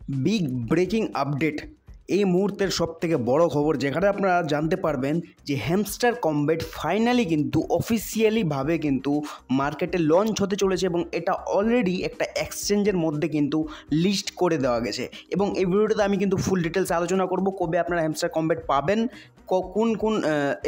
Big breaking update, এই মুহূর্তের সবথেকে বড় খবর যেখানে আপনারা জানতে পারবেন যে হ্যামস্টার কমব্যাট ফাইনালি কিন্তু অফিসিয়ালিভাবে কিন্তু মার্কেটে লঞ্চ হতে চলেছে এবং এটা অলরেডি একটা এক্সচেঞ্জের মধ্যে কিন্তু লিস্ট করে দেওয়া গেছে। এবং এই ভিডিওটাতে আমি কিন্তু ফুল ডিটেলস আলোচনা করব, কবে আপনারা হ্যামস্টার কমব্যাট পাবেন, কোন কোন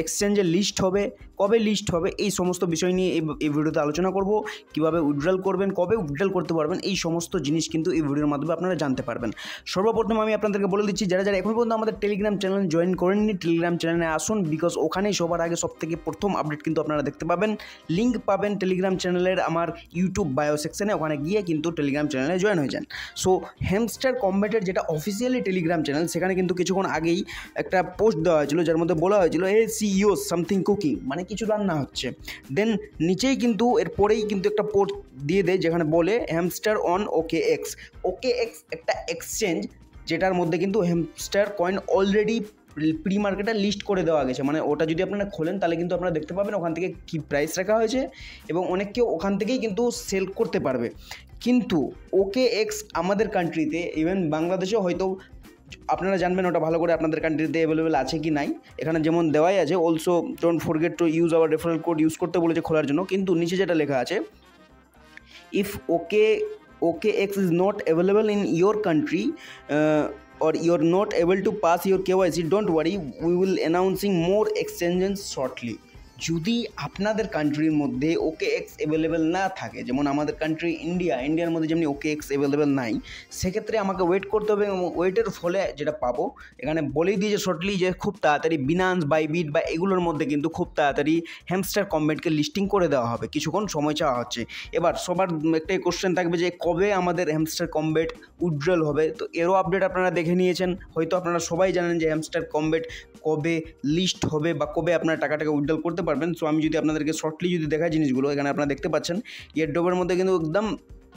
এক্সচেঞ্জে লিস্ট হবে, কবে লিস্ট হবে, এই সমস্ত বিষয় নিয়ে এই ভিডিওতে আলোচনা করব। কীভাবে উইথড্রল করবেন, কবে উইথড্রল করতে পারবেন, এই সমস্ত জিনিস কিন্তু এই ভিডিওর মাধ্যমে আপনারা জানতে পারবেন। সর্বপ্রথম আমি আপনাদেরকে বলে দিচ্ছি, যারা এখন পর্যন্ত আমাদের টেলিগ্রাম চ্যানেল জয়েন করেননি, টেলিগ্রাম চ্যানেলে আসুন, বিকজ ওখানেই সবার আগে সবথেকে প্রথম আপডেট কিন্তু আপনারা দেখতে পাবেন। লিঙ্ক পাবেন টেলিগ্রাম চ্যানেলের আমার ইউটিউব বায়ো সেকশনে, ওখানে গিয়ে কিন্তু টেলিগ্রাম চ্যানেলে জয়েন হয়ে যান। সো হ্যামস্টার কমব্যাটের যেটা অফিসিয়ালি টেলিগ্রাম চ্যানেল, সেখানে কিন্তু কিছুক্ষণ আগেই একটা পোস্ট দেওয়া হয়েছিল, যার মধ্যে বলা হয়েছিল সিইও সামথিং কুকিং, মানে কিছু রান্না হচ্ছে। দেন নিচেই কিন্তু এরপরেই কিন্তু একটা পোস্ট দিয়ে দেয় যেখানে বলে হ্যামস্টার অন OKX একটা এক্সচেঞ্জ, যেটার মধ্যে কিন্তু হ্যামস্টার কয়েন অলরেডি প্রি মার্কেটে লিস্ট করে দেওয়া গেছে। মানে ওটা যদি আপনারা খোলেন তাহলে কিন্তু আপনারা দেখতে পাবেন ওখান থেকে কী প্রাইস রাখা হয়েছে এবং অনেক কেউ ওখান থেকেই কিন্তু সেল করতে পারবে। কিন্তু OKX আমাদের কান্ট্রিতে, ইভেন বাংলাদেশেও হয়তো আপনারা জানবেন ওটা ভালো করে আপনাদের কান্ট্রিতে অ্যাভেলেবেল আছে কি নাই, এখানে যেমন দেওয়াই আছে। Also don't forget to use hour referral code use করতে বলেছে খোলার জন্য, কিন্তু নিচে যেটা লেখা আছে, if OKX is not available in your country or you're not able to pass your KYC, don't worry, we will announcing more exchanges shortly. যদি আপনাদের কান্ট্রির মধ্যে OKX অ্যাভেলেবেল না থাকে, যেমন আমাদের কান্ট্রি ইন্ডিয়ার মধ্যে যেমনি OKX অ্যাভেলেবেল নাই, সেক্ষেত্রে আমাকে ওয়েট করতে হবে এবং ওয়েটের ফলে যেটা পাবো, এখানে বলেই দিয়েছে শর্টলি যে খুব তাড়াতাড়ি বিনান্স, বাইবিট বা এগুলোর মধ্যে কিন্তু খুব তাড়াতাড়ি হ্যামস্টার কমব্যাটকে লিস্টিং করে দেওয়া হবে। কিছুক্ষণ সময় চাওয়া হচ্ছে। এবার সবার একটাই কোশ্চেন থাকবে যে কবে আমাদের হ্যামস্টার কমব্যাট উইথড্রল হবে। তো এরও আপডেট আপনারা দেখে নিয়েছেন, হয়তো আপনারা সবাই জানেন যে হ্যামস্টার কমব্যাট কবে লিস্ট হবে বা কবে আপনারা টাকাটাকে উইথড্রল করতে পারবেন। সো আমি যদি আপনাদেরকে শর্টলি যদি দেখাই জিনিসগুলো, এখানে আপনারা দেখতে পাচ্ছেন এয়ারড্রপের মধ্যে কিন্তু একদম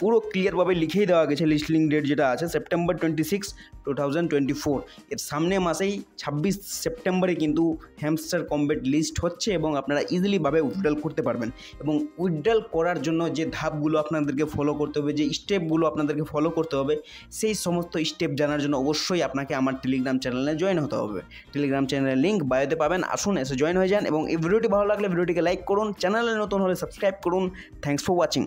পুরো ক্লিয়ারভাবে লিখেই দেওয়া গেছে লিস্টিং ডেট যেটা আছে সেপ্টেম্বর 26, 2024। এর সামনে মাসেই 26 সেপ্টেম্বরে কিন্তু হ্যামস্টার কমব্যাট লিস্ট হচ্ছে এবং আপনারা ইজিলিভাবে উইথড্রল করতে পারবেন। এবং উইথড্রল করার জন্য যে ধাপগুলো আপনাদেরকে ফলো করতে হবে, যে স্টেপগুলো আপনাদেরকে ফলো করতে হবে, সেই সমস্ত স্টেপ জানার জন্য অবশ্যই আপনাকে আমার টেলিগ্রাম চ্যানেলে জয়েন হতে হবে। টেলিগ্রাম চ্যানেলের লিঙ্ক বায়োতে পাবেন, আসুন এসে জয়েন হয়ে যান। এবং এই ভিডিওটি ভালো লাগলে ভিডিওটিকে লাইক করুন, চ্যানেলে নতুন হলে সাবস্ক্রাইব করুন। Thanks for watching.